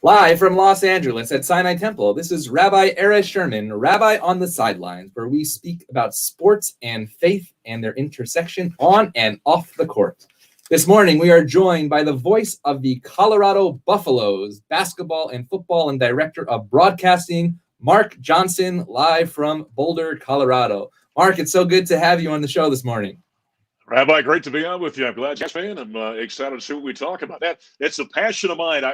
Live from Los Angeles at Sinai Temple, this is Rabbi Sherman, Rabbi on the Sidelines, where we speak about sports and faith and their intersection on and off the court. This morning, we are joined by the voice of the Colorado Buffaloes, basketball and football and director of broadcasting, Mark Johnson, live from Boulder, Colorado. Mark, it's so good to have you on the show this morning. Rabbi, great to be on with you. I'm glad you're a fan. I'm excited to see what we talk about. It's a passion of mine.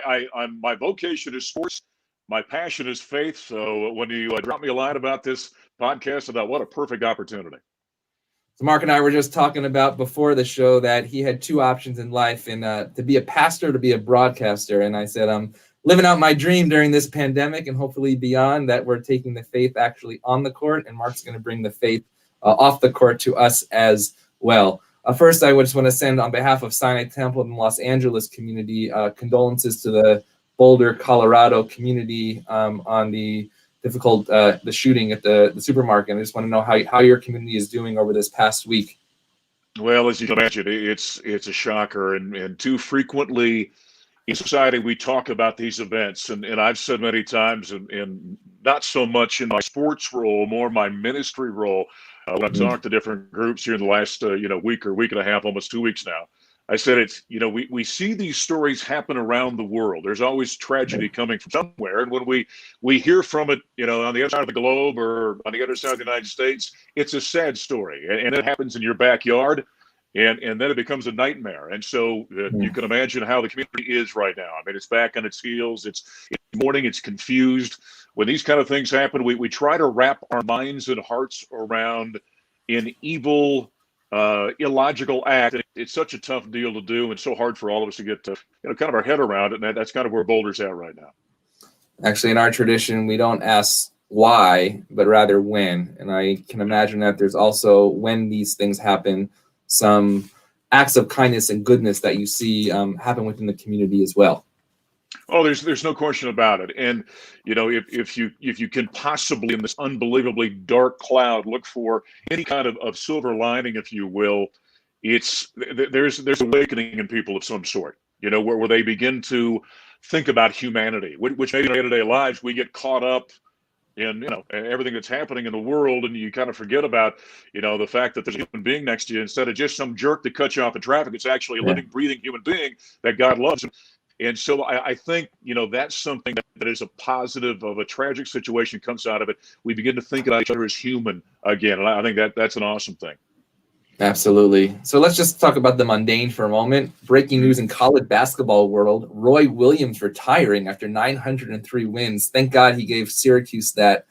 My vocation is sports. My passion is faith. So when you drop me a line about this podcast, I thought, what a perfect opportunity. So Mark and I were just talking about before the show that he had two options in life, and to be a pastor, to be a broadcaster. And I said, I'm living out my dream during this pandemic and hopefully beyond, that we're taking the faith actually on the court, and Mark's going to bring the faith off the court to us as well. First, I just want to send, on behalf of Sinai Temple and Los Angeles community, condolences to the Boulder, Colorado community on the difficult the shooting at the supermarket. I just want to know how your community is doing over this past week. Well, as you can imagine, it's a shocker, and too frequently in society we talk about these events, and I've said many times, and not so much in my sports role, more my ministry role. When I've talked to different groups here in the last week or week and a half, almost 2 weeks now, I said we see these stories happen around the world. There's always tragedy coming from somewhere, and when we hear from it, on the other side of the globe or on the other side of the United States, it's a sad story, and it happens in your backyard, and then it becomes a nightmare. And so you can imagine how the community is right now. I mean, it's back on its heels. It's mourning. It's confused. When these kind of things happen, we try to wrap our minds and hearts around an evil, illogical act. It's such a tough deal to do, and so hard for all of us to get kind of our head around it. And that's kind of where Boulder's at right now. Actually, in our tradition, we don't ask why, but rather when. And I can imagine that there's also, when these things happen, some acts of kindness and goodness that you see happen within the community as well. Oh, there's no question about it. And if you can possibly, in this unbelievably dark cloud, look for any kind of silver lining, if you will, there's awakening in people of some sort. Where they begin to think about humanity, which maybe in our day-to-day lives we get caught up in everything that's happening in the world, and you kind of forget about the fact that there's a human being next to you. Instead of just some jerk that cuts you off in traffic, it's actually a living, breathing human being that God loves. And so I think, that's something that is a positive of a tragic situation comes out of it. We begin to think about each other as human again. And I think that's an awesome thing. Absolutely. So let's just talk about the mundane for a moment. Breaking news in college basketball world: Roy Williams retiring after 903 wins. Thank God he gave Syracuse that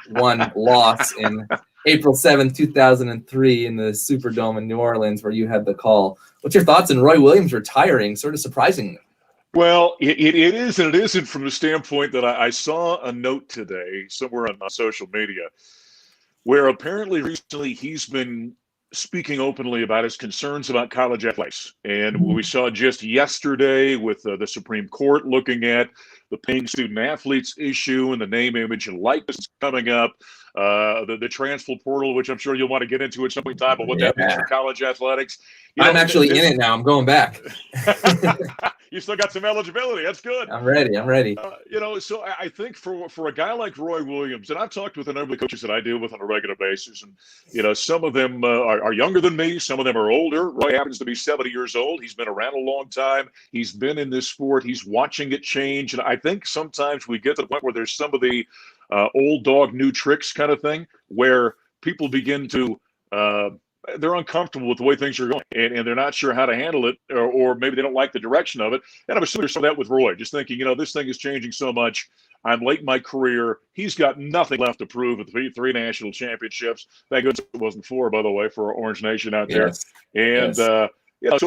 one loss in April 7th, 2003 in the Superdome in New Orleans, where you had the call. What's your thoughts on Roy Williams retiring, sort of surprisingly? Well, it is and it isn't, from the standpoint that I saw a note today somewhere on social media where apparently recently he's been speaking openly about his concerns about college athletics. And we saw just yesterday with the Supreme Court looking at the paying student athletes issue and the name, image, and likeness coming up, the transfer portal, which I'm sure you'll want to get into at some point in time, but what that means for college athletics. I'm actually in it now. I'm going back. You still got some eligibility. That's good. I'm ready. So I think for a guy like Roy Williams, and I've talked with a number of coaches that I deal with on a regular basis, and some of them are younger than me, some of them are older. Roy happens to be 70 years old. He's been around a long time. He's been in this sport. He's watching it change, and I think sometimes we get to the point where there's some of the old dog, new tricks kind of thing, where people begin to they're uncomfortable with the way things are going, and they're not sure how to handle it, or maybe they don't like the direction of it. And I'm assuming there's some of that with Roy, just thinking, this thing is changing so much. I'm late in my career. He's got nothing left to prove with three national championships. Thank goodness it wasn't 4, by the way, for Orange Nation out there. And so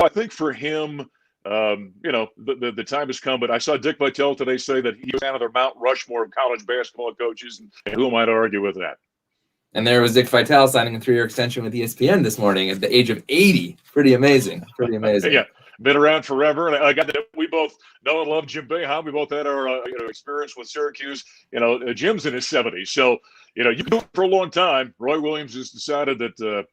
I think for him, the time has come. But I saw Dick Vitale today say that he was out of their Mount Rushmore of college basketball coaches, and who am I to argue with that? And there was Dick Vitale signing a 3-year extension with ESPN this morning at the age of 80. Pretty amazing. Yeah, been around forever. And I got that. We both know and love Jim Boeheim. We both had our experience with Syracuse. Jim's in his 70s, so you can do it for a long time. Roy Williams has decided that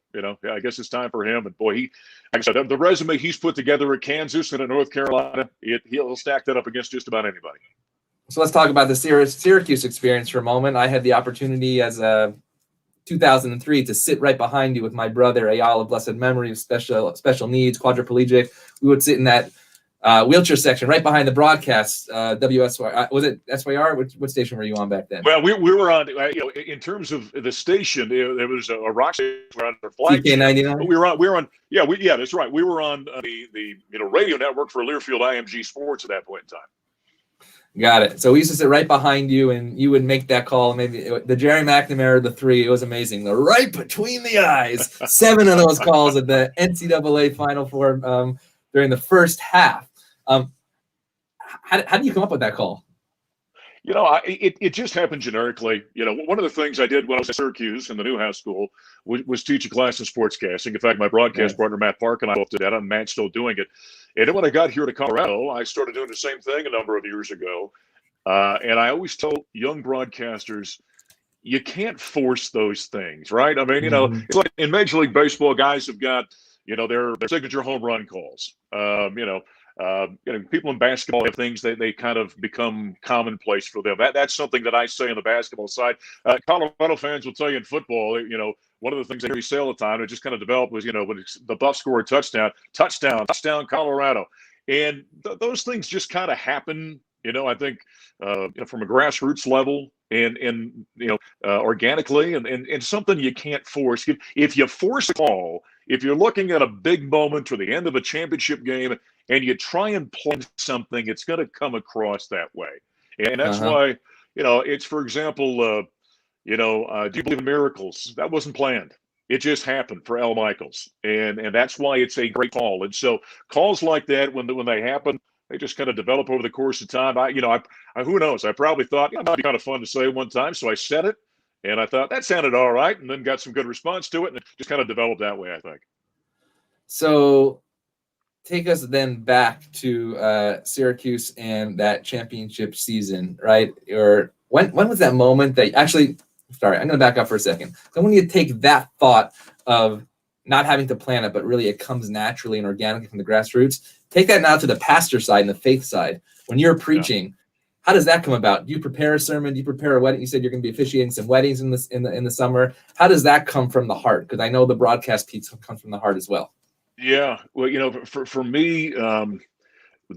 I guess it's time for him. And boy, I said, the resume he's put together at Kansas and at North Carolina, he'll stack that up against just about anybody. So let's talk about the Syracuse experience for a moment. I had the opportunity as a 2003 to sit right behind you with my brother Eyal of blessed memory, special needs, quadriplegic. We would sit in that wheelchair section right behind the broadcast. WSY was it SYR? What station were you on back then? Well, we were on. In terms of the station, there was a rock station on our flagship. TK99. But we were on. Yeah, that's right. We were on the radio network for Learfield IMG Sports at that point in time. Got it. So we used to sit right behind you, and you would make that call. Maybe the Jerry McNamara, the three. It was amazing. The right between the eyes. 7 of those calls at the NCAA Final Four during the first half. How do you come up with that call? It just happened generically. One of the things I did when I was at Syracuse in the Newhouse School was teach a class in sportscasting. In fact, my broadcast partner, Matt Park, and I both did that, and Matt's still doing it. And then when I got here to Colorado, I started doing the same thing a number of years ago. And I always tell young broadcasters, you can't force those things, right? I mean, it's like in Major League Baseball, guys have got, their signature home run calls. People in basketball have things that they kind of become commonplace for them. That's something that I say on the basketball side. Colorado fans will tell you in football, one of the things they say all the time, it just kind of developed was, when the Buffs score a touchdown, Colorado. And those things just kind of happen, I think, from a grassroots level and organically and something you can't force. If you force a call, if you're looking at a big moment or the end of a championship game and you try and plan something, it's going to come across that way. And that's why, it's, for example, do you believe in miracles? That wasn't planned. It just happened for Al Michaels. And that's why it's a great call. And so calls like that, when they happen, they just kind of develop over the course of time. I who knows? I probably thought, it might be kind of fun to say one time. So I said it, and I thought that sounded all right, and then got some good response to it, and it just kind of developed that way, I think. So take us then back to Syracuse and that championship season, right? Or when was that moment that actually? Sorry, I'm going to back up for a second. So when you take that thought of not having to plan it, but really it comes naturally and organically from the grassroots, take that now to the pastor side and the faith side. When you're preaching, how does that come about? Do you prepare a sermon? Do you prepare a wedding? You said you're going to be officiating some weddings in the summer. How does that come from the heart? Because I know the broadcast piece comes from the heart as well. Yeah, well, for me, the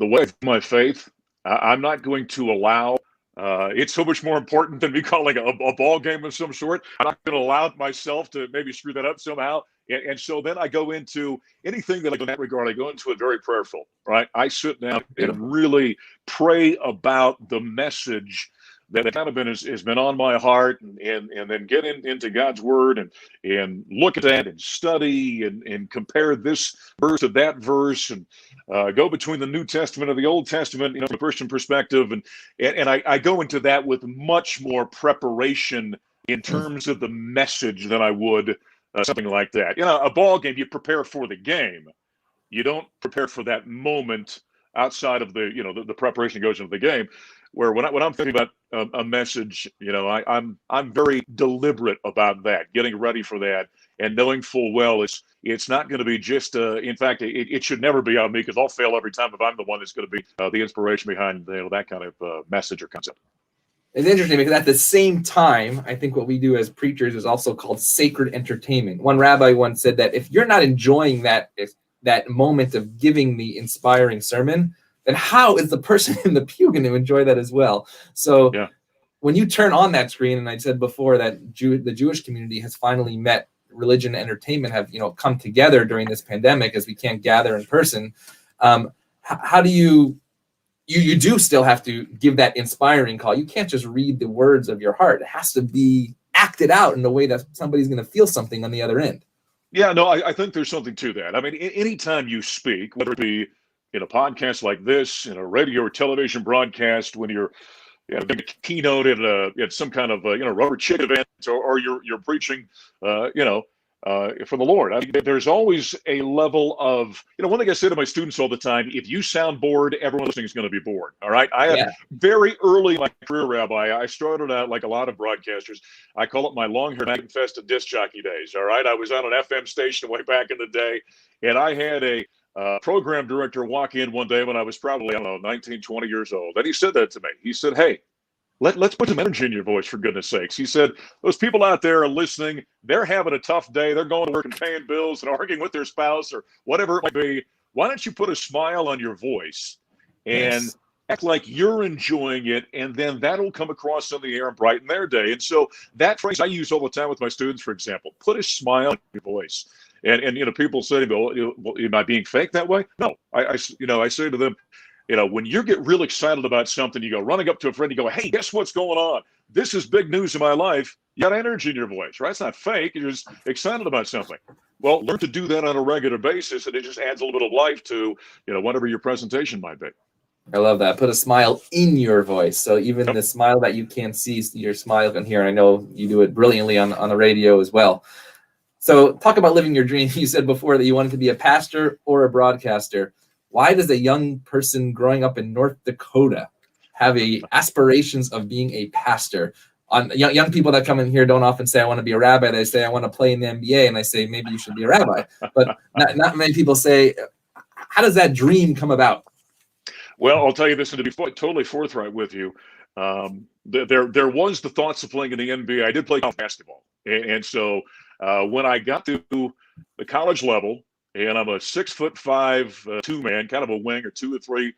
way of my faith, I'm not going to allow. It's so much more important than me calling a ball game of some sort. I'm not going to allow myself to maybe screw that up somehow. And so then I go into anything that I do in that regard. I go into it very prayerful, right? I sit down and really pray about the message that kind of has been on my heart, and then get into God's word and look at that and study and compare this verse to that verse and go between the New Testament and the Old Testament, from a Christian perspective. And I go into that with much more preparation in terms of the message than I would something like that. A ball game, you prepare for the game. You don't prepare for that moment outside of the preparation that goes into the game. Where when I'm thinking about a message, I'm very deliberate about that, getting ready for that, and knowing full well it's not going to be just. In fact, it should never be on me, because I'll fail every time if I'm the one that's going to be the inspiration behind that kind of message or concept. It's interesting because at the same time, I think what we do as preachers is also called sacred entertainment. One rabbi once said that if you're not enjoying that moment of giving the inspiring sermon, then how is the person in the pew going to enjoy that as well? So when you turn on that screen, and I said before that the Jewish community has finally met, religion and entertainment have come together during this pandemic as we can't gather in person. How do you do still have to give that inspiring call? You can't just read the words of your heart. It has to be acted out in a way that somebody's going to feel something on the other end. Yeah, no, I think there's something to that. I mean, anytime you speak, whether it be in a podcast like this, in a radio or television broadcast, when you're giving a keynote at some kind of rubber chicken event, or you're preaching, for the Lord. I mean, there's always a level of, one thing I say to my students all the time, if you sound bored, everyone listening is going to be bored. All right. I had very early in my career, Rabbi, I started out like a lot of broadcasters. I call it my long-haired infested disc jockey days. All right. I was on an FM station way back in the day, and I had a program director walk in one day when I was probably, 19, 20 years old. And he said that to me. He said, "Hey, let's put some energy in your voice, for goodness sakes." He said, "Those people out there are listening. They're having a tough day. They're going to work and paying bills and arguing with their spouse or whatever it might be. Why don't you put a smile on your voice and act like you're enjoying it, and then that'll come across in the air and brighten their day." And so that phrase I use all the time with my students, for example, put a smile on your voice. And people say to me, "Well, am I being fake that way?" No, I say to them, when you get real excited about something, you go running up to a friend, you go, "Hey, guess what's going on? This is big news in my life." You got energy in your voice, right? It's not fake. You're just excited about something. Well, learn to do that on a regular basis, and it just adds a little bit of life to, whatever your presentation might be. I love that. Put a smile in your voice. So even the smile that you can't see, your smile can hear. And I know you do it brilliantly on the radio as well. So talk about living your dream. You said before that you wanted to be a pastor or a broadcaster. Why does a young person growing up in North Dakota have aspirations of being a pastor? Young people that come in here don't often say, "I want to be a rabbi." They say, "I want to play in the NBA." And I say, "Maybe you should be a rabbi." But not many people say, how does that dream come about? Well, I'll tell you this, and to be totally forthright with you, there was the thoughts of playing in the NBA. I did play college basketball. And so when I got to the college level, and I'm a 6'5" two-man, kind of a wing or 2 or 3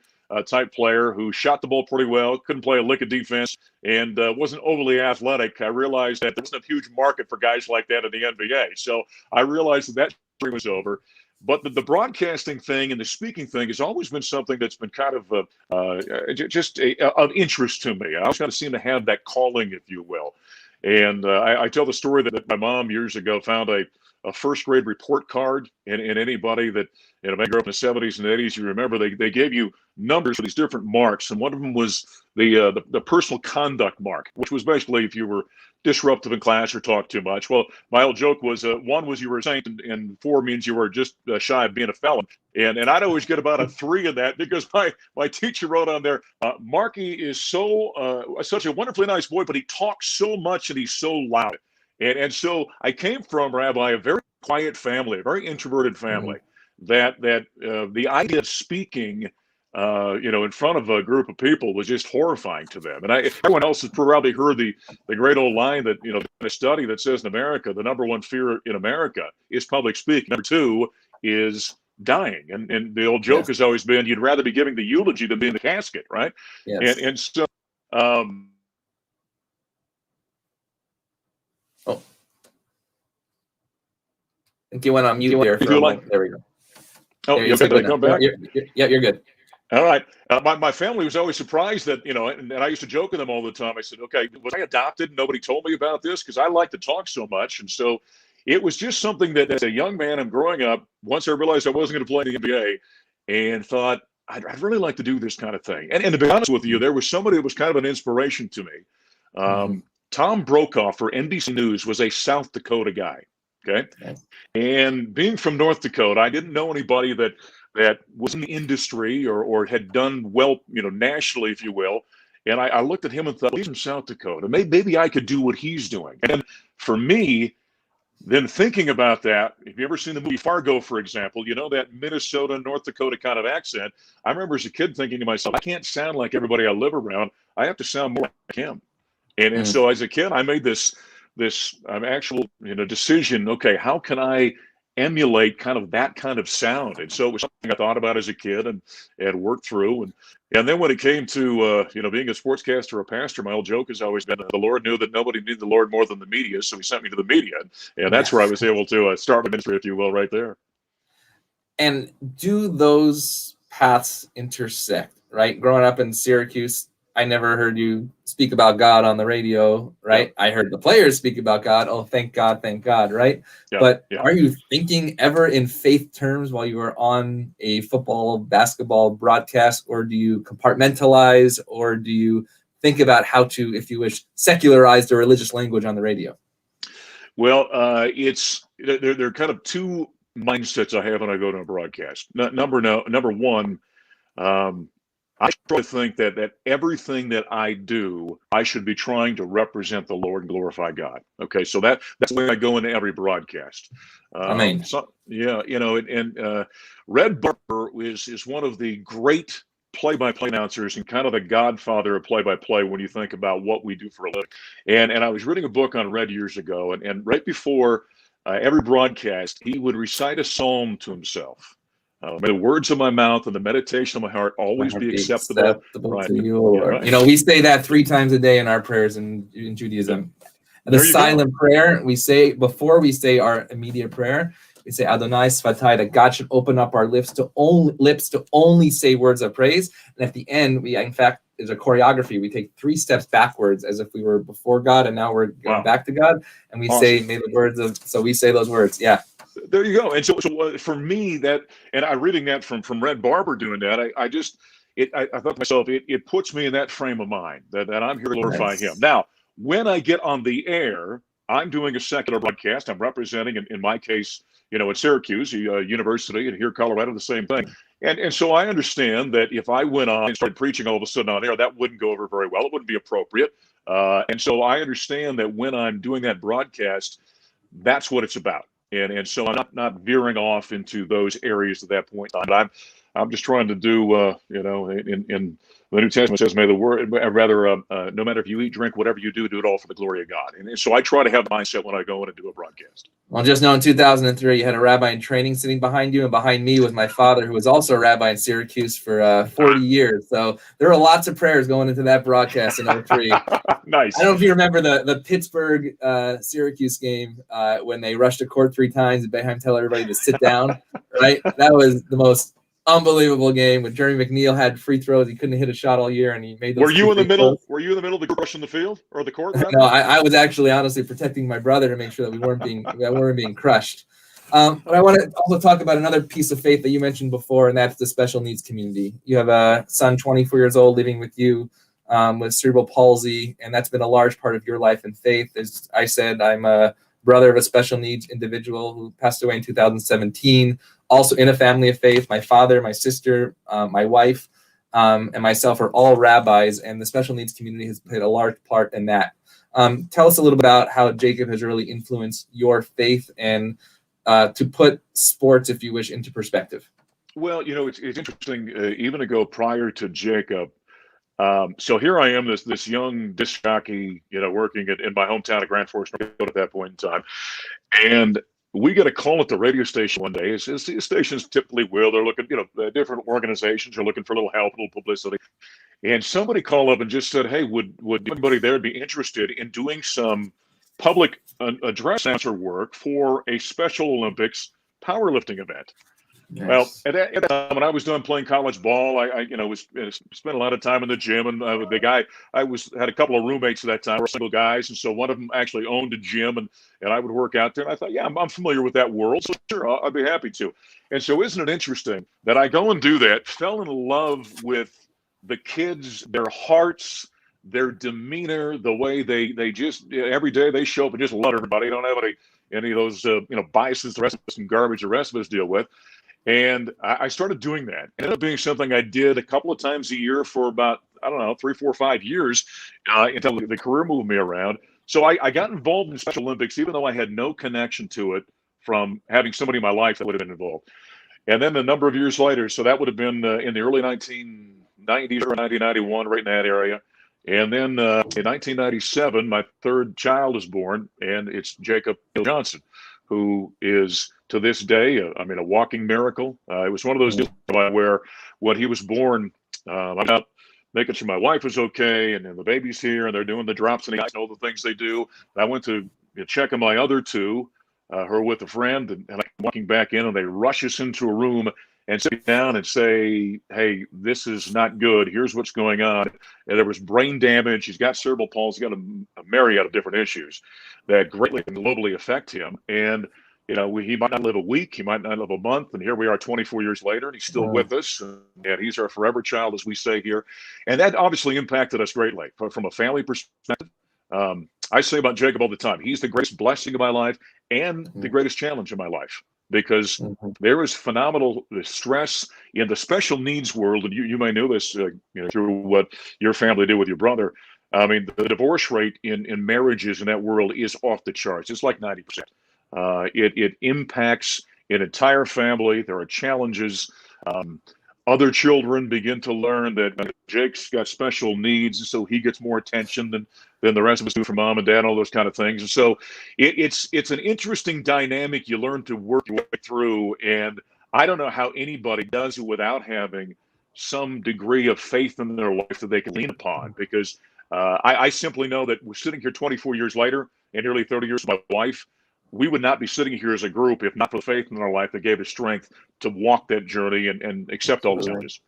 type player who shot the ball pretty well, couldn't play a lick of defense, and wasn't overly athletic, I realized that there wasn't a huge market for guys like that in the NBA. So I realized that dream was over. But the broadcasting thing and the speaking thing has always been something that's been kind of of interest to me. I always kind of seem to have that calling, if you will. And I tell the story that my mom years ago found a first grade report card, and anybody that may grow up in the 70s and 80s, you remember they gave you numbers for these different marks, and one of them was the personal conduct mark, which was basically if you were disruptive in class or talked too much. Well, my old joke was 1 was you were a saint, and 4 means you were just shy of being a felon. And I'd always get about a 3 in that because my teacher wrote on there, "Marky is such a wonderfully nice boy, but he talks so much and he's so loud." And so I came from, Rabbi, a very quiet family, a very introverted family, that the idea of speaking in front of a group of people was just horrifying to them. And everyone else has probably heard the great old line that, in a study that says in America, the number 1 fear in America is public speaking. Number 2 is dying. And the old joke has always been, you'd rather be giving the eulogy than be in the casket, right? Yes. And so I think you went on mute there for a moment. There we go. Oh, you're going to come back? You're good. All right. My family was always surprised that, and I used to joke with them all the time. I said, "Okay, was I adopted? Nobody told me about this?" Because I like to talk so much. And so it was just something that as a young man and growing up, once I realized I wasn't going to play in the NBA and thought, I'd really like to do this kind of thing. And to be honest with you, there was somebody that was kind of an inspiration to me. Tom Brokaw for NBC News was a South Dakota guy. Okay. And being from North Dakota, I didn't know anybody that was in the industry or had done well, nationally, if you will. And I looked at him and thought, well, he's from South Dakota. Maybe I could do what he's doing. And for me, then thinking about that, if you ever seen the movie Fargo, for example, that Minnesota, North Dakota kind of accent. I remember as a kid thinking to myself, I can't sound like everybody I live around. I have to sound more like him. And so as a kid, I made this actual decision. Okay, how can I emulate kind of that kind of sound? And so it was something I thought about as a kid and worked through. And then when it came to being a sportscaster or a pastor, my old joke has always been the Lord knew that nobody needed the Lord more than the media, so he sent me to the media, and that's where I was able to start my ministry, if you will, right there. And do those paths intersect? Right, growing up in Syracuse, I never heard you speak about God on the radio, right? I heard the players speak about God. Oh, thank God, right? But are you thinking ever in faith terms while you are on a football, basketball broadcast, or do you compartmentalize, or do you think about how to, if you wish, secularize the religious language on the radio? Well, there are kind of two mindsets I have when I go to a broadcast. Number one, um, I try to think that everything that I do, I should be trying to represent the Lord and glorify God. Okay, so that's the way I go into every broadcast. Amen. So yeah, and Red Barber is one of the great play-by-play announcers and kind of the godfather of play-by-play when you think about what we do for a living. And I was reading a book on Red years ago, and right before every broadcast, he would recite a psalm to himself. May the words of my mouth and the meditation of my heart My always heart be be acceptable. acceptable Right. to you, Yeah, Lord. right. You know, we say that 3 times a day in our prayers in Judaism. The There you go. silent prayer, we say before we say our immediate prayer, we say Adonai Svatai, that God should open up our lips to only say words of praise. And at the end, we in fact there's a choreography. We take 3 steps backwards as if we were before God and now we're going Wow. back to God. And we say, may the words of, so we say those words. Yeah. There you go. And so for me, and I reading that from Red Barber doing that, I thought to myself, it puts me in that frame of mind that I'm here to glorify Nice. Him. Now, when I get on the air, I'm doing a secular broadcast. I'm representing, in my case, at Syracuse University, and here Colorado, the same thing. And so I understand that if I went on and started preaching all of a sudden on air, that wouldn't go over very well. It wouldn't be appropriate. And so I understand that when I'm doing that broadcast, that's what it's about. And so I'm not veering off into those areas at that point in time. I'm just trying to do, in the New Testament says, may the word, rather, no matter if you eat, drink, whatever you do it all for the glory of God. And so I try to have the mindset when I go in and do a broadcast. Well, just know in 2003, you had a rabbi in training sitting behind you, and behind me was my father, who was also a rabbi in Syracuse for 40 years. So there were lots of prayers going into that broadcast in 03. Nice. I don't know if you remember the Pittsburgh Syracuse game when they rushed the court 3 times and Boeheim tell everybody to sit down, right? That was the most unbelievable game when Jeremy McNeil had free throws. He couldn't hit a shot all year, and he made those. Were you in the middle? Were you in the middle of the rush in the field or the court? No, I was actually honestly protecting my brother to make sure that we weren't being crushed. But I want to also talk about another piece of faith that you mentioned before, and that's the special needs community. You have a son, 24 years old, living with you with cerebral palsy, and that's been a large part of your life and faith. As I said, I'm a brother of a special needs individual who passed away in 2017, also in a family of faith. My father, my sister, my wife, and myself are all rabbis, and the special needs community has played a large part in that. Tell us a little about how Jacob has really influenced your faith and to put sports, if you wish, into perspective. Well, it's interesting, even to go prior to Jacob. So here I am, this young disc jockey, working in my hometown of Grand Forks, North Dakota at that point in time. And we get a call at the radio station one day. As stations typically will, they're looking, different organizations are looking for a little help, a little publicity. And somebody called up and just said, hey, would anybody there be interested in doing some public address announcer work for a Special Olympics powerlifting event? Nice. Well, at that time, when I was done playing college ball, I spent a lot of time in the gym, and the guy had a couple of roommates at that time, were single guys, and so one of them actually owned a gym, and I would work out there, and I thought, yeah, I'm familiar with that world, so sure, I'd be happy to. And so, isn't it interesting that I go and do that, fell in love with the kids, their hearts, their demeanor, the way they just every day they show up and just love everybody. They don't have any of those biases the rest of us and garbage the rest of us deal with. And I started doing that. It ended up being something I did a couple of times a year for about, 3, 4, 5 years until the career moved me around. So I got involved in Special Olympics, even though I had no connection to it from having somebody in my life that would have been involved. And then a number of years later, so that would have been in the early 1990s or 1991, right in that area. And then in 1997, my third child was born, and it's Jacob Johnson, who is to this day, a walking miracle. It was one of those deals where when he was born, I'm out making sure my wife was okay, and then the baby's here, and they're doing the drops and all the things they do. I went to check on my other two, her with a friend, and I'm walking back in, and they rush us into a room and sit down and say, hey, this is not good. Here's what's going on. And there was brain damage. He's got cerebral palsy. He's got a myriad of different issues that greatly and globally affect him. And, he might not live a week. He might not live a month. And here we are 24 years later, and he's still with us. And he's our forever child, as we say here. And that obviously impacted us greatly from a family perspective. I say about Jacob all the time, he's the greatest blessing of my life and the greatest challenge of my life, because Mm-hmm. there is phenomenal stress in the special needs world. And you may know this, through what your family did with your brother. I mean, the divorce rate in marriages in that world is off the charts. It's like 90%. It impacts an entire family. There are challenges. Um, Other children begin to learn that Jake's got special needs, so he gets more attention than the rest of us do from mom and dad, all those kind of things. And so it's an interesting dynamic you learn to work your way through. And I don't know how anybody does it without having some degree of faith in their life that they can lean upon, because I simply know that we're sitting here 24 years later and nearly 30 years with my wife. We would not be sitting here as a group if not for the faith in our life that gave us strength to walk that journey and accept all the challenges.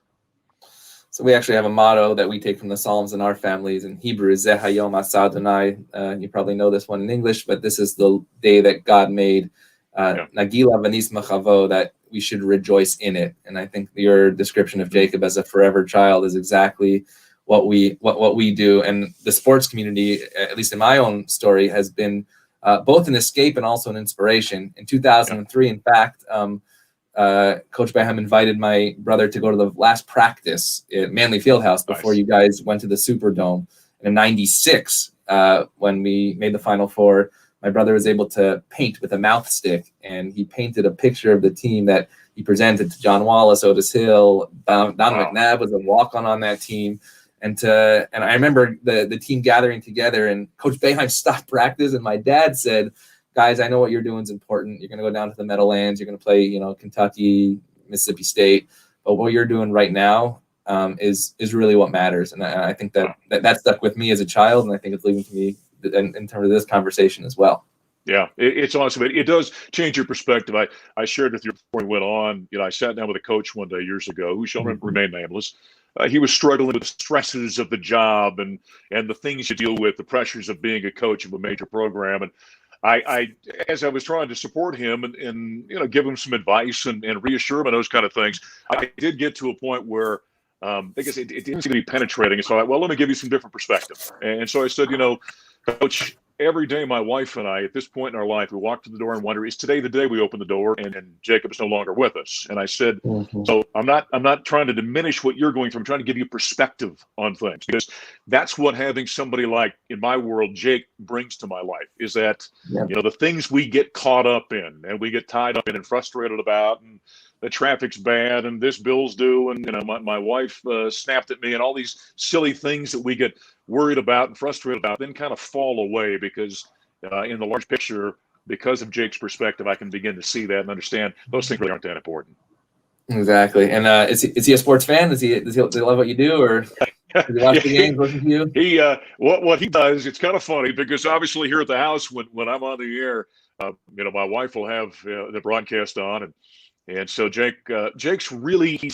So we actually have a motto that we take from the Psalms in our families. In Hebrew is Zeh Hayom Aseh Adonai. You probably know this one in English, but this is the day that God made. Nagila v'nismach havo, that we should rejoice in it. And I think your description of Jacob as a forever child is exactly what we do. And the sports community, at least in my own story, has been both an escape and also an inspiration. In 2003, in fact, Coach Baham invited my brother to go to the last practice at Manley Fieldhouse before you guys went to the Superdome. And in '96, when we made the Final Four, my brother was able to paint with a mouth stick, and he painted a picture of the team that he presented to John Wallace, Otis Hill. Don McNabb was a walk-on on that team. And I remember the team gathering together, and Coach Boeheim stopped practice, and my dad said, "Guys, I know what you're doing is important. You're going to go down to the Meadowlands. You're going to play, Kentucky, Mississippi State. But what you're doing right now is really what matters." And I think that stuck with me as a child, and I think it's leading to me in terms of this conversation as well. Yeah, it's awesome. It does change your perspective. I shared with you before we went on. I sat down with a coach one day years ago who shall remain nameless. He was struggling with the stresses of the job and the things you deal with, the pressures of being a coach of a major program. And I as I was trying to support him and give him some advice and reassure him and those kind of things, I did get to a point where I guess it didn't seem to be penetrating. And so let me give you some different perspective. And so I said, Coach, every day my wife and I, at this point in our life, we walk to the door and wonder, is today the day we open the door and Jacob is no longer with us? And I said, so I'm not trying to diminish what you're going through. I'm trying to give you perspective on things, because that's what having somebody like, in my world, Jake brings to my life, is that, the things we get caught up in and we get tied up in and frustrated about, and the traffic's bad and this bill's due, and my wife snapped at me, and all these silly things that we get worried about and frustrated about then kind of fall away, because in the large picture, because of Jake's perspective, I can begin to see that and understand those things really aren't that important. Exactly. And is he a sports fan? Does he love what you do, or does he watch the games, listen to you? He what he does, it's kind of funny, because obviously here at the house when I'm on the air, my wife will have the broadcast on, and so Jake's really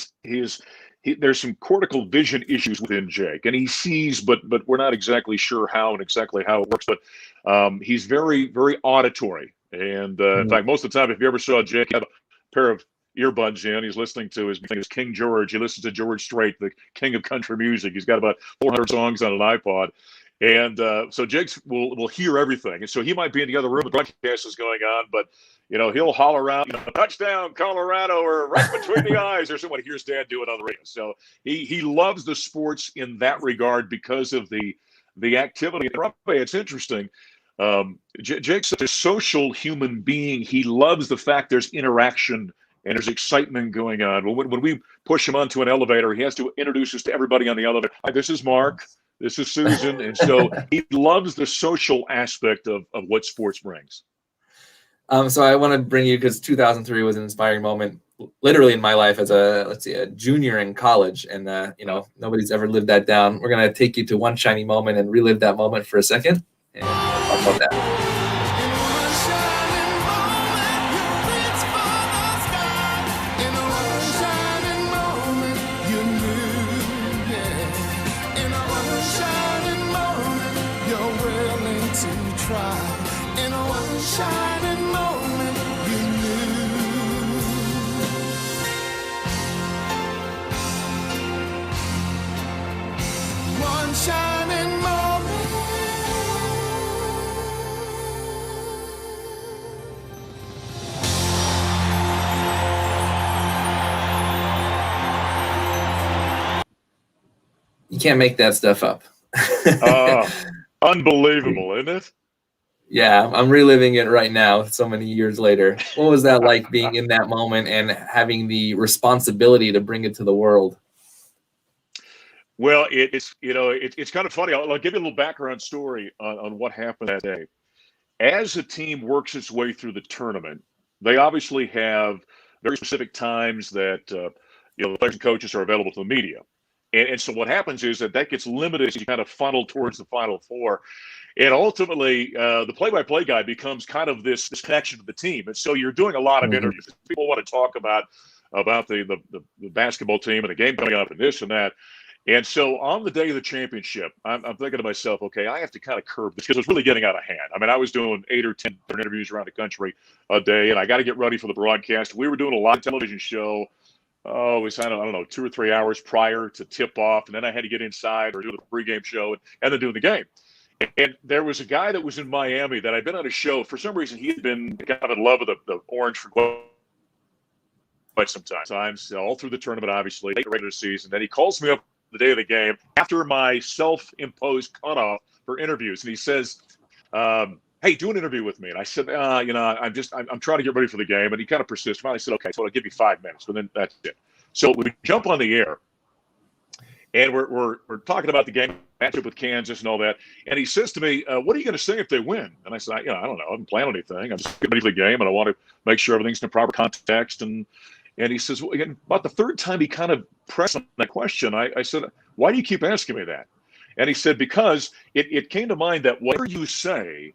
there's some cortical vision issues within Jake, and he sees, but we're not exactly sure how and exactly how it works. But he's very, very auditory, and in fact, most of the time, if you ever saw Jake have a pair of earbuds in, he's listening to his King George. He listens to George Strait, the king of country music. He's got about 400 songs on an iPod. And so Jake's will hear everything. And so he might be in the other room, the broadcast is going on, but he'll holler out, touchdown, Colorado, or right between the eyes, or someone hears Dad do it on the radio. So he loves the sports in that regard because of the activity. And it's interesting. Jake's such a social human being. He loves the fact there's interaction and there's excitement going on. When we push him onto an elevator, he has to introduce us to everybody on the elevator. Hi, this is Mark. This is Susan. And so he loves the social aspect of what sports brings. So I want to bring you, because 2003 was an inspiring moment, literally in my life as a junior in college. And, nobody's ever lived that down. We're going to take you to one shiny moment and relive that moment for a second. And talk about that. You can't make that stuff up. Unbelievable, isn't it? Yeah, I'm reliving it right now so many years later. What was that like being in that moment and having the responsibility to bring it to the world? Well, it's kind of funny. I'll give you a little background story on what happened that day. As a team works its way through the tournament, they obviously have very specific times that the players and coaches are available to the media. And so what happens is that gets limited as you kind of funnel towards the Final Four. And ultimately, the play-by-play guy becomes kind of this connection to the team. And so you're doing a lot of interviews. People want to talk about the basketball team and the game coming up and this and that. And so on the day of the championship, I'm thinking to myself, okay, I have to kind of curb this because it's really getting out of hand. I mean, I was doing 8 or 10 interviews around the country a day, and I got to get ready for the broadcast. We were doing a live television show. Oh, we signed, I don't know, 2 or 3 hours prior to tip off, and then I had to get inside or do the pregame show and then do the game. And there was a guy that was in Miami that I'd been on a show. For some reason, he had been kind of in love with the Orange for quite some time. All through the tournament, obviously, late regular season. Then he calls me up the day of the game after my self-imposed cutoff for interviews, and he says, hey, do an interview with me. And I said, I'm trying to get ready for the game. And he kind of persisted. Finally, I said, okay, so I'll give you 5 minutes, but then that's it. So we jump on the air, and we're talking about the game matchup with Kansas and all that. And he says to me, what are you going to say if they win? And I said, I don't know. I haven't planned anything. I'm just getting ready for the game, and I want to make sure everything's in the proper context. And he says, well, again, about the third time he kind of pressed on that question, I said, why do you keep asking me that? And he said, because it came to mind that whatever you say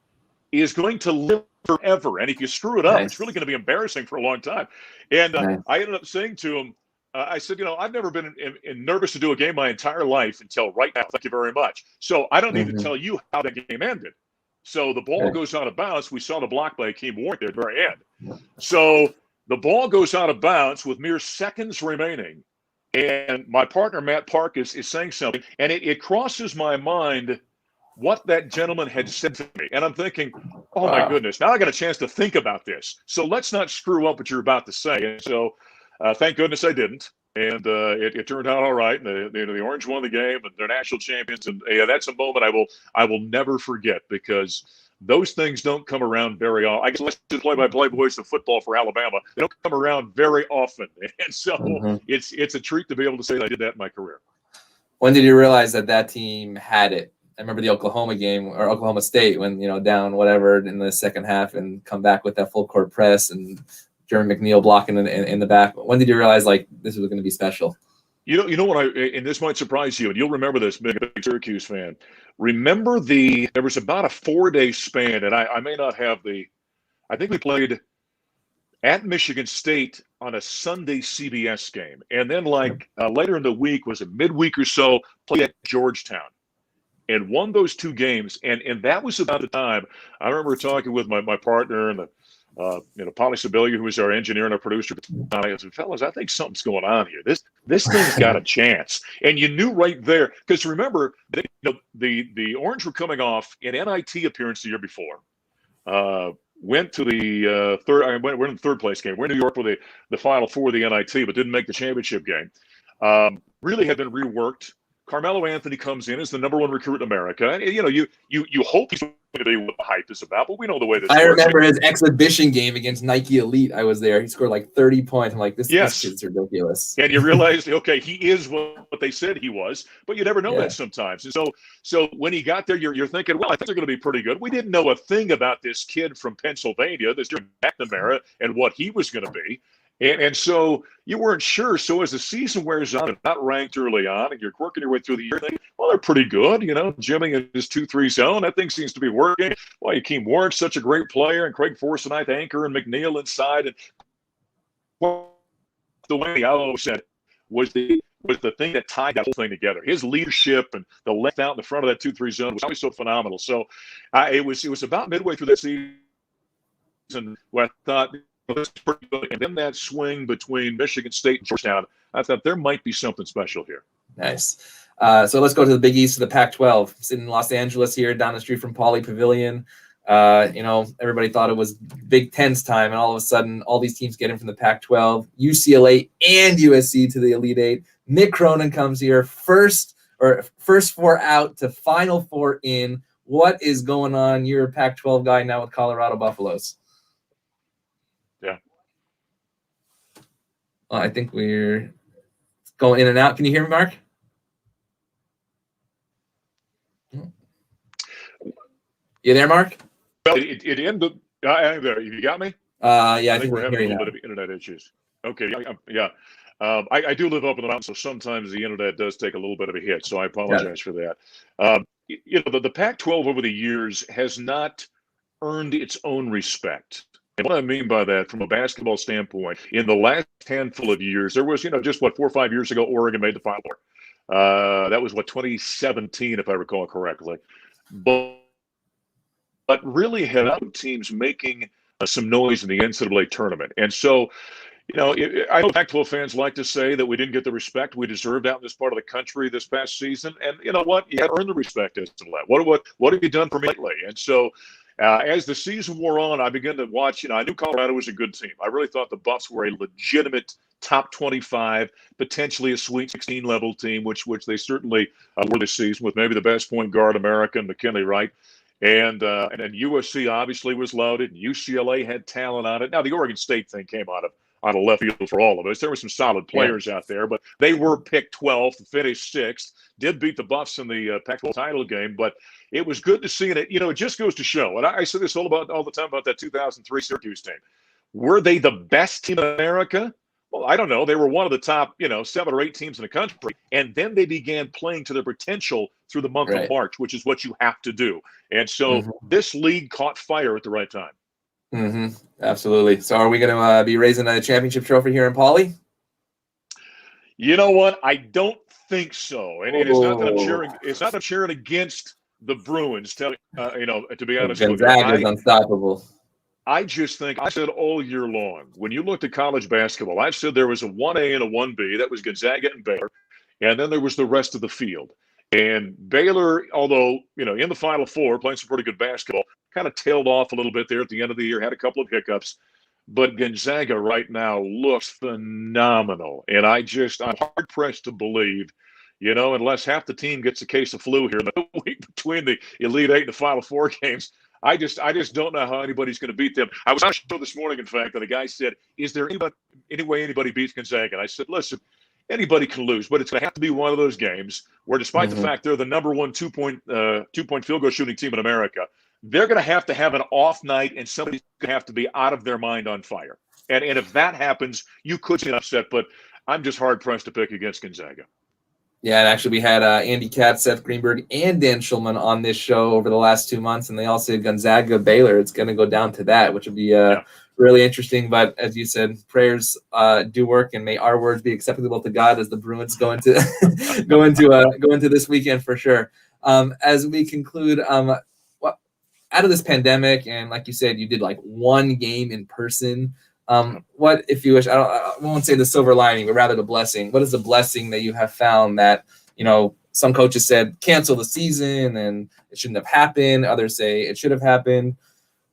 is going to live forever. And if you screw it up, it's really going to be embarrassing for a long time. And I ended up saying to him, I said, I've never been nervous to do a game my entire life until right now. Thank you very much. So I don't need to tell you how that game ended. So the ball goes out of bounds. We saw the block by Akeem Warwick there at the very end. So the ball goes out of bounds with mere seconds remaining. And my partner, Matt Park, is saying something. And it crosses my mind what that gentleman had said to me. And I'm thinking, oh, my goodness, now I got a chance to think about this. So let's not screw up what you're about to say. And so thank goodness I didn't. And it turned out all right. And the Orange won the game, and they're national champions. And that's a moment I will never forget, because those things don't come around very often. I guess let's just play-by-play voice of football for Alabama. They don't come around very often. And so it's a treat to be able to say that I did that in my career. When did you realize that team had it? I remember the Oklahoma game, or Oklahoma State, when, down whatever in the second half and come back with that full court press and Jeremy McNeil blocking in the back. When did you realize this was going to be special? You know what, and this might surprise you, and you'll remember this, being a big Syracuse fan. Remember there was about a 4-day span, and I may not have I think we played at Michigan State on a Sunday CBS game. And then later in the week, was it midweek or so, played at Georgetown and won those 2 games. And that was about the time I remember talking with my partner and Polly Sibilia, who was our engineer and our producer. I said, fellas, I think something's going on here. This thing's got a chance. And you knew right there, because remember, the Orange were coming off an NIT appearance the year before. Went to the we're in the third place game. We're in New York for the Final Four of the NIT, but didn't make the championship game. Really had been reworked. Carmelo Anthony comes in as the #1 recruit in America. And, you hope he's going to be what the hype is about, but we know the way this works. I remember his exhibition game against Nike Elite. I was there. He scored 30 points. I'm like, this kid's ridiculous. And you realize, okay, he is what they said he was, but you never know that sometimes. And so when he got there, you're thinking, well, I think they're going to be pretty good. We didn't know a thing about this kid from Pennsylvania, this Jeremy McNamara, and what he was going to be. And so you weren't sure. So as the season wears on and not ranked early on, and you're working your way through the year, thinking, well, they're pretty good. Jimmy in his 2-3 zone, that thing seems to be working. Well, Akeem Warwick's such a great player, and Craig Forsythe anchor, and McNeil inside. And the way I always said was the thing that tied that whole thing together. His leadership and the left out in the front of that 2-3 zone was always so phenomenal. So it was about midway through that season where I thought, that's pretty good. And then that swing between Michigan State and Georgetown, I thought there might be something special here. Nice. So let's go to the Big East of the Pac-12. Sitting in Los Angeles here, down the street from Pauley Pavilion. Everybody thought it was Big Ten's time, and all of a sudden, all these teams get in from the Pac-12, UCLA and USC to the Elite Eight. Mick Cronin comes here, first or first four out to Final Four in. What is going on? You're a Pac-12 guy now with Colorado Buffaloes. Yeah. Well, I think we're going in and out. Can you hear me, Mark? You there, Mark? Well, it ended. I'm there. You got me? Yeah, I think we're having a little bit of internet issues. Okay, yeah. I do live up in the mountains, so sometimes the internet does take a little bit of a hit, so I apologize for that. The Pac-12 over the years has not earned its own respect. And what I mean by that, from a basketball standpoint, in the last handful of years, there was, just 4 or 5 years ago, Oregon made the Final Four. That was 2017, if I recall correctly. But really had other teams making some noise in the NCAA tournament. And so, I know Pac-12 fans like to say that we didn't get the respect we deserved out in this part of the country this past season. And you know what? You had to earn the respect as to that. What have you done for me lately? And so, as the season wore on, I began to watch. I knew Colorado was a good team. I really thought the Buffs were a legitimate top 25, potentially a Sweet 16 level team, which they certainly were this season, with maybe the best point guard American, McKinley Wright. And then USC obviously was loaded. UCLA had talent on it. Now the Oregon State thing came out of left field for all of us. There were some solid players out there, but they were picked 12th, finished 6th, did beat the Buffs in the Pac-12 title game. But it was good to see, and it just goes to show. And I say this all the time about that 2003 Syracuse team. Were they the best team in America? Well, I don't know. They were one of the top, 7 or 8 teams in the country. And then they began playing to their potential through the month of March, which is what you have to do. And so this league caught fire at the right time. Absolutely. So are we going to be raising a championship trophy here in Pauley? You know what? I don't think so. And it's not that I'm cheering. It's not that I'm cheering against the Bruins. To be honest with you, Gonzaga is unstoppable. I just think, I said all year long, when you looked at college basketball, I've said there was a 1A and a 1B. That was Gonzaga and Baylor. And then there was the rest of the field. And Baylor, although, in the Final Four, playing some pretty good basketball, kind of tailed off a little bit there at the end of the year, had a couple of hiccups. But Gonzaga right now looks phenomenal. And I'm hard-pressed to believe, unless half the team gets a case of flu here in the week between the Elite Eight and the Final Four games, I just don't know how anybody's going to beat them. I was on a show this morning, in fact, and a guy said, is there any way anybody beats Gonzaga? And I said, listen, anybody can lose, but it's going to have to be one of those games where, despite the fact they're the number one two-point field goal shooting team in America, they're going to have an off night, and somebody's going to have to be out of their mind on fire. And if that happens, you could see an upset, but I'm just hard-pressed to pick against Gonzaga. Yeah, and actually we had Andy Katz, Seth Greenberg, and Dan Schulman on this show over the last 2 months, and they all said Gonzaga, Baylor. It's going to go down to that, which would be really interesting. But as you said, prayers do work, and may our words be acceptable to God as the Bruins go into go into this weekend for sure. As we conclude, out of this pandemic, and like you said, you did like one game in person. What, if you wish, I won't say the silver lining, but rather the blessing. What is the blessing that you have found that, some coaches said cancel the season and it shouldn't have happened. Others say it should have happened.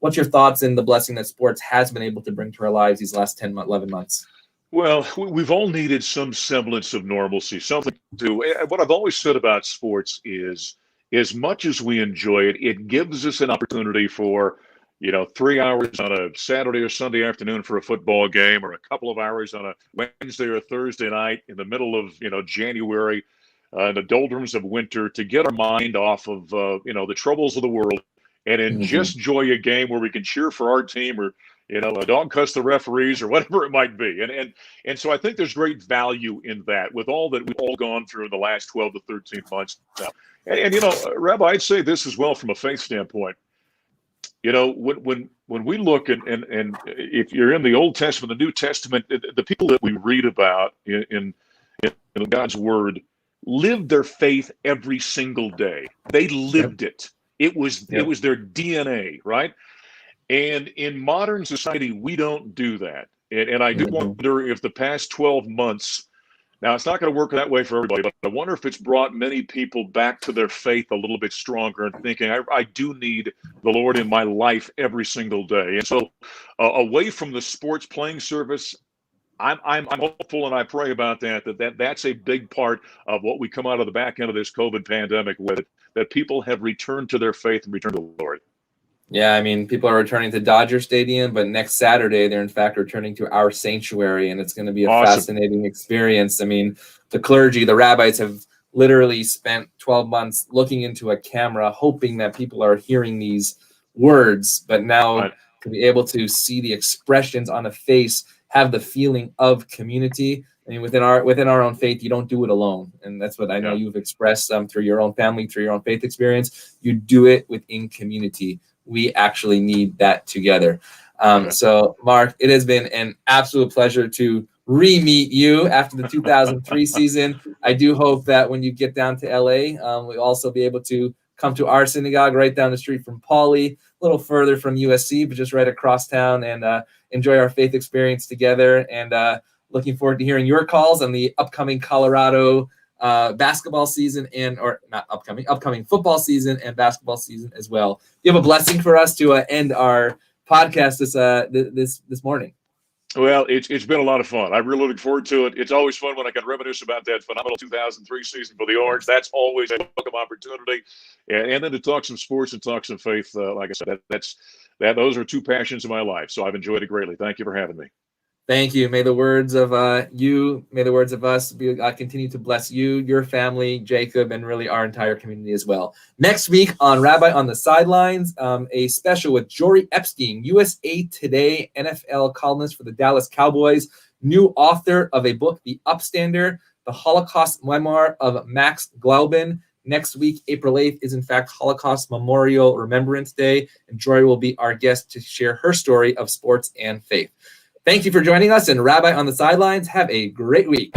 What's your thoughts in the blessing that sports has been able to bring to our lives these last 11 months? Well, we've all needed some semblance of normalcy, something to do. What I've always said about sports is, as much as we enjoy it, it gives us an opportunity for 3 hours on a Saturday or Sunday afternoon for a football game, or a couple of hours on a Wednesday or Thursday night in the middle of, January, in the doldrums of winter, to get our mind off of, the troubles of the world, and just enjoy a game where we can cheer for our team, or, a dog cuss the referees, or whatever it might be. And so I think there's great value in that, with all that we've all gone through in the last 12 to 13 months now. And Rabbi, I'd say this as well from a faith standpoint. When we look and if you're in the Old Testament, the New Testament, the people that we read about in God's Word lived their faith every single day. They lived it. It was their DNA, right? And in modern society, we don't do that. And I do wonder if the past 12 months. Now, it's not going to work that way for everybody, but I wonder if it's brought many people back to their faith a little bit stronger, and thinking, I do need the Lord in my life every single day. And so away from the sports playing service, I'm hopeful, and I pray about that's a big part of what we come out of the back end of this COVID pandemic with, that people have returned to their faith and returned to the Lord. Yeah, I mean, people are returning to Dodger Stadium, but next Saturday, they're in fact returning to our sanctuary, and it's going to be a fascinating experience. I mean, the clergy, the rabbis have literally spent 12 months looking into a camera, hoping that people are hearing these words, but now to be able to see the expressions on a face, have the feeling of community. I mean, within our own faith, you don't do it alone, and that's what I know you've expressed through your own family, through your own faith experience. You do it within community. We actually need that together. So, Mark, it has been an absolute pleasure to re-meet you after the 2003 season. I do hope that when you get down to LA, we'll also be able to come to our synagogue right down the street from Pauley, a little further from USC, but just right across town, and enjoy our faith experience together. And looking forward to hearing your calls on the upcoming Colorado basketball season, or not upcoming football season and basketball season as well. You have a blessing for us to end our podcast this morning. Well, it's been a lot of fun. I really look forward to it. It's always fun when I can reminisce about that phenomenal 2003 season for the Orange. That's always a welcome opportunity. And then to talk some sports and talk some faith, like I said, those are two passions of my life. So I've enjoyed it greatly. Thank you for having me. Thank you. May the words of may the words of us continue to bless you, your family, Jacob, and really our entire community as well. Next week on Rabbi on the Sidelines, a special with Jory Epstein, USA Today NFL columnist for the Dallas Cowboys, new author of a book, The Upstander, the Holocaust memoir of Max Glauben. Next week, April 8th, is in fact Holocaust Memorial Remembrance Day, and Jory will be our guest to share her story of sports and faith. Thank you for joining us, and Rabbi on the Sidelines. Have a great week.